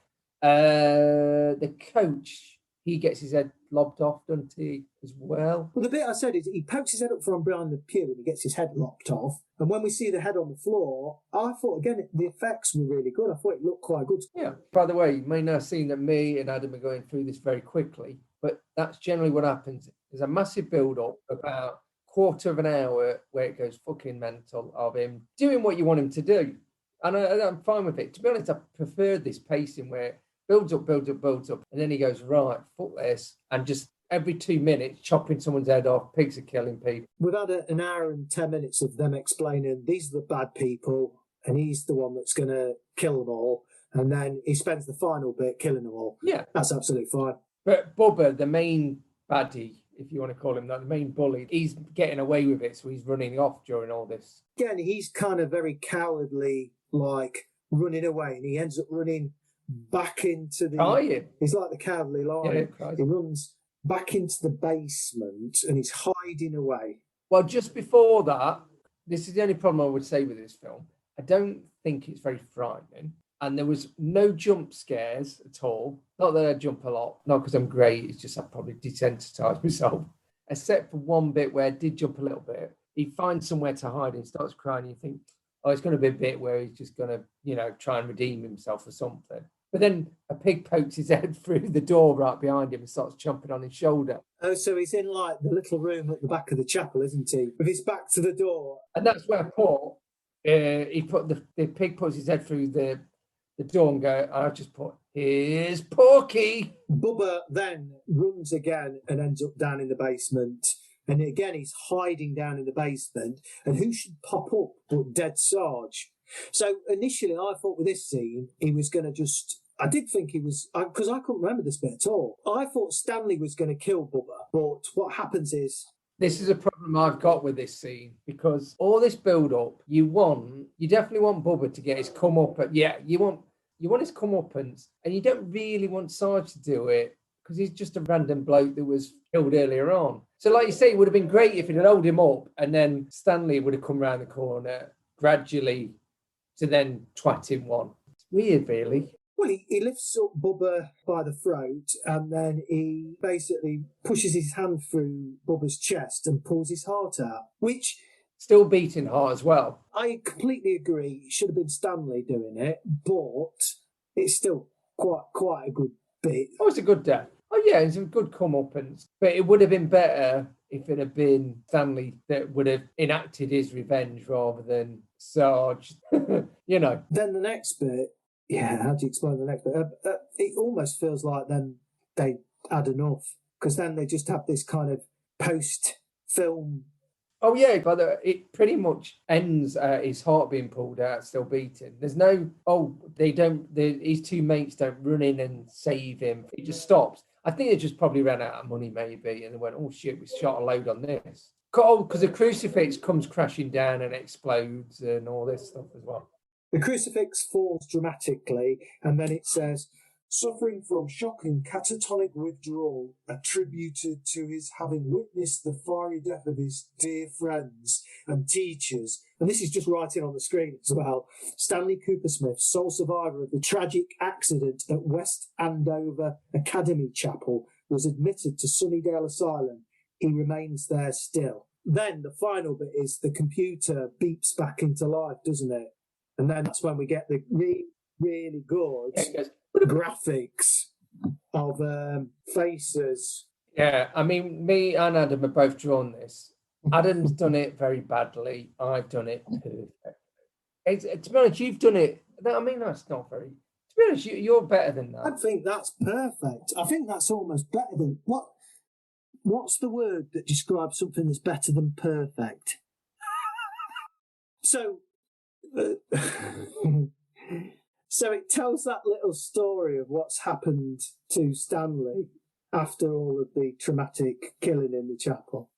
C: The coach, he gets his head lobbed off, doesn't he, as well?
B: Well, the bit I said is he pokes his head up from behind the pew and he gets his head lopped off. And when we see the head on the floor, I thought, again, the effects were really good. I thought it looked quite good.
C: Yeah. By the way, you may not have seen that me and Adam are going through this very quickly, but that's generally what happens. There's a massive build-up, about quarter of an hour, where it goes fucking mental of him doing what you want him to do. And I'm fine with it. To be honest, I prefer this pacing where it builds up, and then he goes, right, fuck this, and just every 2 minutes chopping someone's head off, pigs are killing people.
B: We've had an hour and 10 minutes of them explaining these are the bad people and he's the one that's going to kill them all, and then he spends the final bit killing them all.
C: Yeah.
B: That's absolutely fine.
C: But Bubba, the main baddie, if you want to call him that, the main bully, he's getting away with it, so he's running off during all this.
B: Again, he's kind of very cowardly, like running away, and he ends up running back into the...
C: Crying.
B: He's like the cowardly lion.
C: Yeah,
B: he runs back into the basement and he's hiding away.
C: Well, just before that, this is the only problem I would say with this film. I don't think it's very frightening. And there was no jump scares at all. Not that I jump a lot. Not because I'm great. It's just I probably desensitized myself. Except for one bit where I did jump a little bit. He finds somewhere to hide and starts crying. You think, oh, it's going to be a bit where he's just going to, try and redeem himself or something. But then a pig pokes his head through the door right behind him and starts chomping on his shoulder.
B: Oh, so he's in like the little room at the back of the chapel, isn't he? With his back to the door.
C: And that's where the pig puts his head through the door and I just put, here's Porky.
B: Bubba then runs again and ends up down in the basement. And again, he's hiding down in the basement. And who should pop up but Dead Sarge? So initially, I thought with this scene, he was going to just... I did think he was... Because I couldn't remember this bit at all. I thought Stanley was going to kill Bubba. But what happens is...
C: This is a problem I've got with this scene, because all this build-up, you definitely want Bubba to get his come-up. You want his comeuppance, and you don't really want Sarge to do it, because he's just a random bloke that was killed earlier on. So like you say, it would have been great if he'd held him up, and then Stanley would have come round the corner gradually to then twat him one. It's weird, really.
B: Well, he lifts up Bubba by the throat and then he basically pushes his hand through Bubba's chest and pulls his heart out, which...
C: Still beating heart as well.
B: I completely agree. It should have been Stanley doing it, but it's still quite a good bit.
C: Oh, it's a good death. Oh, yeah, it's a good comeuppance. But it would have been better if it had been Stanley that would have enacted his revenge rather than Sarge, you know.
B: Then the next bit, how do you explain the next bit? It almost feels like then they had enough, because then they just have this kind of post-film.
C: Oh yeah, but it pretty much ends his heart being pulled out, still beating. There's no, his two mates don't run in and save him. It just stops. I think they just probably ran out of money maybe, and they went, oh shit, we shot a load on this. Because the crucifix comes crashing down and explodes and all this stuff as well.
B: The crucifix falls dramatically, and then it says, suffering from shock and catatonic withdrawal attributed to his having witnessed the fiery death of his dear friends and teachers. And this is just writing on the screen as well. Stanley Cooper Smith, sole survivor of the tragic accident at West Andover Academy Chapel, was admitted to Sunnydale Asylum. He remains there still. Then the final bit is the computer beeps back into life, doesn't it? And then that's when we get the really, really good graphics of faces.
C: Yeah, I mean, me and Adam have both drawn this. Adam's done it very badly. I've done it perfect. To be honest, you've done it. I mean, that's not very. To be honest, you're better than that.
B: I think that's perfect. I think that's almost better than what? What's the word that describes something that's better than perfect? So. So it tells that little story of what's happened to Stanley after all of the traumatic killing in the chapel.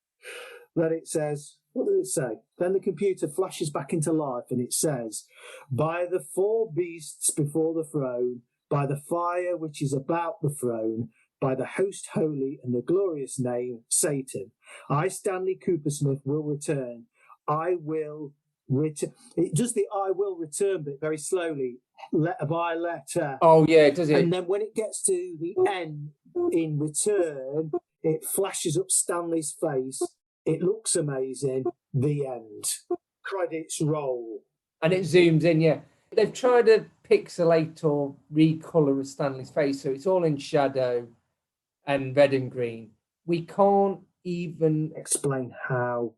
B: Then it says, what does it say? Then the computer flashes back into life and it says, by the four beasts before the throne, by the fire which is about the throne, by the host holy and the glorious name, Satan, I, Stanley Cooper Smith, will return. I will return. It does the I will return bit very slowly, letter by letter.
C: Oh, yeah, does it?
B: And then when it gets to the end, in return, it flashes up Stanley's face. It looks amazing. The end. Credits roll.
C: And it zooms in, yeah. They've tried to pixelate or recolor Stanley's face, so it's all in shadow and red and green. We can't even
B: explain how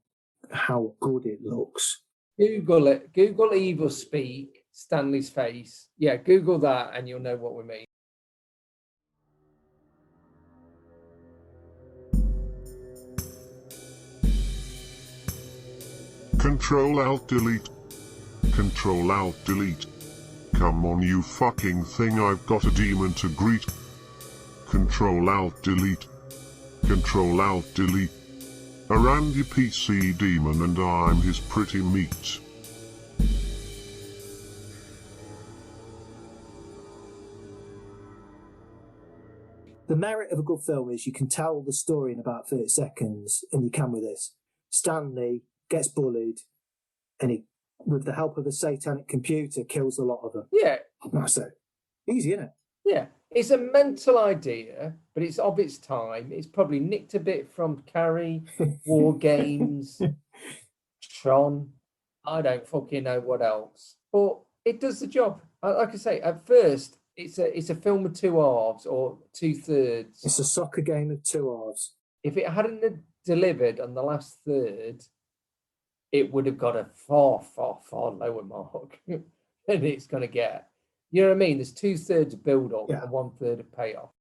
B: good it looks.
C: Google it. Google Evilspeak, Stanley's face. Yeah, Google that and you'll know what we mean.
D: Control-Alt-Delete. Control-Alt-Delete. Come on, you fucking thing, I've got a demon to greet. Control-Alt-Delete. Control-Alt-Delete. A Randy PC demon and I'm his pretty meat.
B: The merit of a good film is you can tell the story in about 30 seconds, and you can with this. Stanley gets bullied, and he, with the help of a satanic computer, kills a lot of them.
C: Yeah.
B: That's it. Easy, isn't it?
C: Yeah. It's a mental idea, but it's of its time. It's probably nicked a bit from Carrie, War Games, Tron. I don't fucking know what else. But it does the job. Like I say, at first, it's a film of two halves or 2/3.
B: It's a soccer game of two halves.
C: If it hadn't delivered on the last third, it would have got a far, far, far lower mark than it's going to get. You know what I mean? There's 2/3 build up and 1/3 of payoff.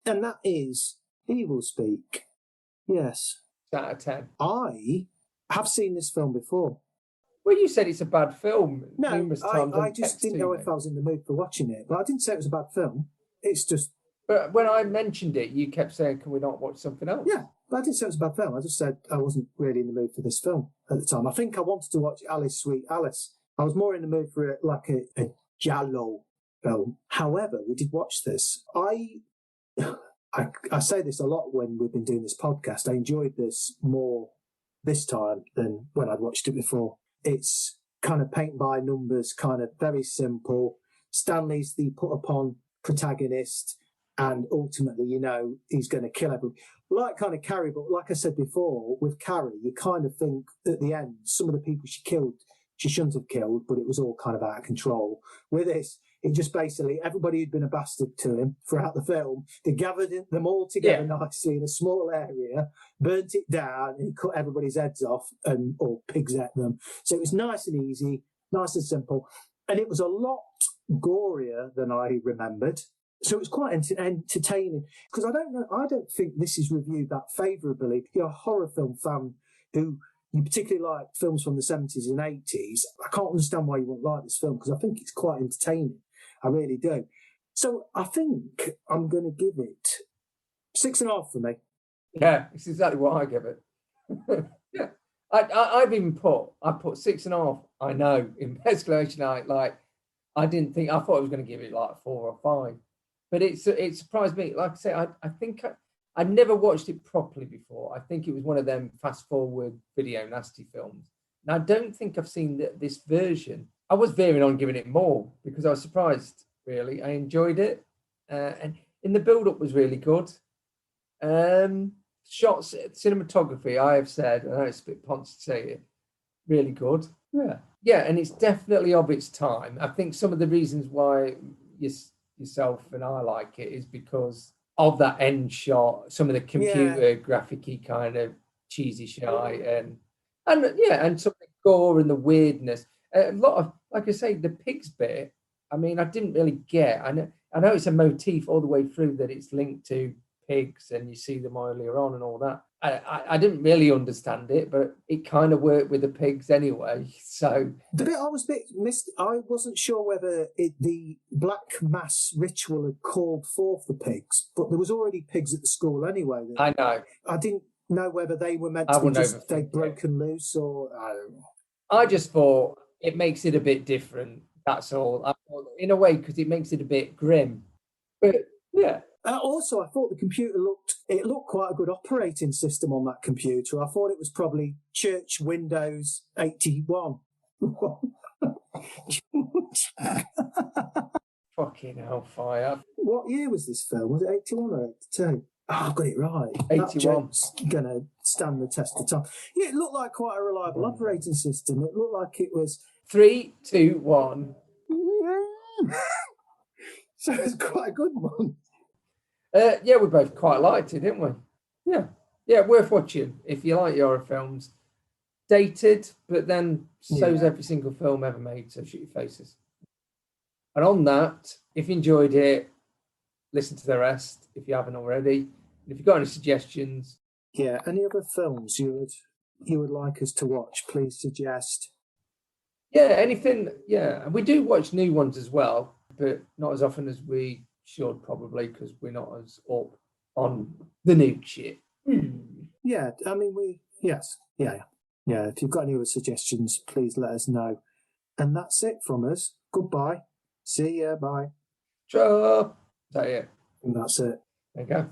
B: And that is Evilspeak. Yes.
C: Out of 10.
B: I have seen this film before.
C: Well, you said it's a bad film.
B: No,
C: numerous times
B: I just didn't know if I was in the mood for watching it. But I didn't say it was a bad film. It's just...
C: But when I mentioned it, you kept saying, can we not watch something else?
B: Yeah, but I didn't say it was a bad film. I just said I wasn't really in the mood for this film at the time. I think I wanted to watch Alice, Sweet Alice. I was more in the mood for it like a giallo film. However, we did watch this. I say this a lot when we've been doing this podcast. I enjoyed this more this time than when I'd watched it before. It's kind of paint by numbers, kind of very simple. Stanley's the put upon protagonist, and ultimately, you know, he's going to kill everyone. Like kind of Carrie, but like I said before, with Carrie, you kind of think at the end, some of the people she killed, she shouldn't have killed, but it was all kind of out of control. With this, It just basically, everybody who'd been a bastard to him throughout the film, they gathered them all together nicely in a small area, burnt it down, and he cut everybody's heads off or pigs at them. So it was nice and easy, nice and simple. And it was a lot gorier than I remembered. So it was quite entertaining. Because I don't think this is reviewed that favourably. If you're a horror film fan who you particularly like films from the 70s and 80s, I can't understand why you wouldn't like this film, because I think it's quite entertaining. I really do. So I think I'm going to give it 6.5 for me.
C: Yeah, it's exactly what I give it. Yeah. I've even put 6.5. I know, in exclamation like I didn't think, I thought I was going to give it like 4 or 5, but it surprised me. Like I say, I think I never watched it properly before. I think it was one of them fast forward video nasty films. And I don't think I've seen this version. I was veering on giving it more because I was surprised, really. I enjoyed it. And in the build-up was really good. Shots, cinematography, I have said, I know it's a bit ponce to say it, really good. Yeah, and it's definitely of its time. I think some of the reasons why yourself and I like it is because of that end shot, some of the computer graphic-y kind of cheesy shite, and some of the gore and the weirdness. A lot of, like I say, the pigs bit, I mean, I didn't really get. I know it's a motif all the way through that it's linked to pigs and you see them earlier on and all that. I didn't really understand it, but it kind of worked with the pigs anyway. So
B: the bit I was a bit missed, I wasn't sure whether the black mass ritual had called forth the pigs, but there was already pigs at the school anyway.
C: I know.
B: I didn't know whether they were meant to be just they'd broken loose, or I don't know.
C: I just thought it makes it a bit different. That's all. I thought, in a way, because it makes it a bit grim. But yeah.
B: Also, I thought the computer looked quite a good operating system on that computer. I thought it was probably Church Windows 81.
C: Fucking hellfire.
B: What year was this film? Was it 81 or 82? Oh, I've got it right.
C: 81.
B: That joke's going to stand the test of time. Yeah, it looked like quite a reliable operating system. It looked like it was...
C: 3, 2, 1.
B: So it's quite a good one.
C: Yeah, we both quite liked it, didn't we? Yeah, worth watching if you like horror films. Dated, but then so's every single film ever made, so shoot your faces. And on that, if you enjoyed it, listen to the rest if you haven't already. And if you've got any suggestions...
B: Yeah, any other films you would like us to watch, please suggest.
C: Yeah, anything, yeah. And we do watch new ones as well, but not as often as we should, probably, because we're not as up on the new shit.
B: Yeah, I mean, yes. If you've got any other suggestions, please let us know. And that's it from us. Goodbye. See ya. Bye.
C: Sure. Is that it?
B: And that's it.
C: There you go.